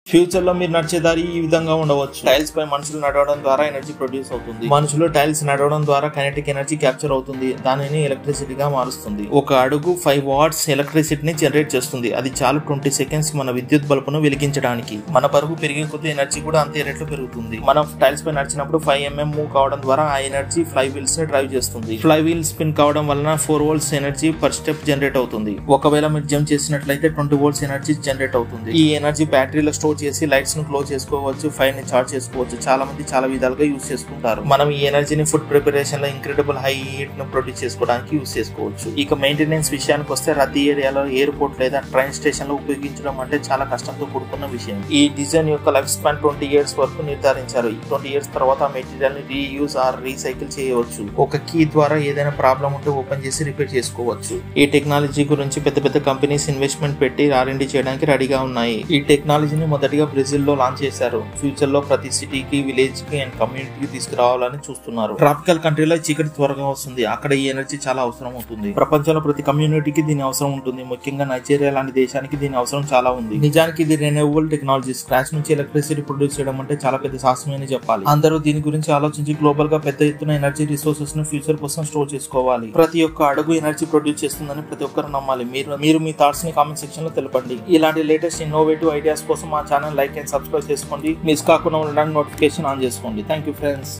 Future లో మీరు నడిచే దారి ఈ విధంగా ఉండవచ్చు. టైల్స్ పై మనుషులు నడవడం ద్వారా ఎనర్జీ ప్రొడ్యూస్ అవుతుంది. మనుషులు టైల్స్ నడవడం ద్వారా కైనెటిక్ ఎనర్జీ క్యాప్చర్ అవుతుంది. దానిని ఎలక్ట్రిసిటీగా మారుస్తుంది. ఒక అడుగు 5 వాట్స్ ఎలక్ట్రిసిటీని జనరేట్ చేస్తుంది. అది చాలు 20 సెకండ్స్ మన విద్యుత్ బల్బును వెలిగించడానికి. మన బరువు పెరిగే కొద్దీ ఎనర్జీ కూడా అంతే రేట్లో పెరుగుతుంది. మనం టైల్స్ పై నడిచినప్పుడు 5 mm మూవ్ కావడం ద్వారా ఆ ఎనర్జీ ఫ్లై వీల్స్ ని డ్రైవ్ చేస్తుంది. ఫ్లై వీల్ స్పిన్ కావడం వలన 4 volts energy per step generate అవుతుంది. ఒకవేళ మీరు జంప్ చేసినట్లయితే 20 volts ఎనర్జీ జనరేట్ అవుతుంది. ఈ ఎనర్జీ బ్యాటరీలో స్టోర్ చేసి లైట్స్ ను క్లోజ్ చేసుకోవచ్చు, ఫైర్ ని చార్జ్ చేసుకోవచ్చు. చాలా మంది చాలా విధాలుగా యూజ్ చేసుకుంటారు. మనం ఈ ఎనర్జీని ఫుడ్ ప్రిపరేషన్ లో ఇంక్రెడిబుల్ హై హీట్ ను ప్రొడ్యూస్ చేసుకోవడానికి యూజ్ చేసుకోవచ్చు. ఇక మెయింటెనెన్స్ విషయానికి వస్తే రద్దీ ఏరియాలో ఎయిర్పోర్ట్ లేదా ట్రైన్ స్టేషన్ లో ఉపయోగించడం అంటే చాలా కష్టంతో కూడుకున్న విషయం. ఈ డిజైన్ యొక్క లైఫ్ స్పాన్ 20 years వరకు నిర్ధారించారు. ఈ 20 years తర్వాత ఆ మెటీరియల్ ని రీయూజ్ ఆర్ రీసైకిల్ చేయవచ్చు. ఒక కీ ద్వారా ఏదైనా ప్రాబ్లం ఉంటే ఓపెన్ చేసి రిపేర్ చేసుకోవచ్చు. ఈ టెక్నాలజీ గురించి పెద్ద పెద్ద కంపెనీస్ ఇన్వెస్ట్మెంట్ పెట్టి R&D చేయడానికి రెడీగా ఉన్నాయి. ఈ టెక్నాలజీని మొదటిగా బ్రెజిల్ లో లాంచ్ చేశారు. ఫ్యూచర్ లో ప్రతి సిటీకి, విలేజ్ కి అండ్ కమ్యూనిటీకి తీసుకురావాలని చూస్తున్నారు. ట్రాపికల్ కంట్రీలో చీకటి త్వరగా వస్తుంది. అక్కడ ఈ ఎనర్జీ చాలా అవసరం అవుతుంది. ప్రపంచంలో ప్రతి కమ్యూనిటీకి దీని అవసరం ఉంటుంది. ముఖ్యంగా నైజీరియా లాంటి దేశానికి దీని అవసరం చాలా ఉంది. నిజానికి ఇది రెన్యూవబుల్ టెక్నాలజీ. స్క్రాచ్ నుంచి ఎలక్ట్రిసిటీ ప్రొడ్యూస్ చేయడం అంటే చాలా పెద్ద సాహసమని చెప్పాలి. అందరూ దీని గురించి ఆలోచించి గ్లోబల్ గా పెద్ద ఎత్తున ఎనర్జీ రిసోర్సెస్ ను ఫ్యూచర్ కోసం స్టోర్ చేసుకోవాలి. ప్రతి ఒక్క అడుగు ఎనర్జీ ప్రొడ్యూస్ చేస్తుందని ప్రతి ఒక్కరు నమ్మాలి. మీరు మీ థాట్స్ ని కామెంట్ సెక్షన్ లో తెలపండి. ఇలాంటి లేటెస్ట్ ఇన్నోవేటివ్ ఐడియాస్ కోసం మా ఛానల్ లైక్ అండ్ సబ్స్క్రైబ్ చేసుకోండి. మిస్ కాకుండా ఉండడానికి నోటిఫికేషన్ ఆన్ చేసుకోండి. Thank you friends.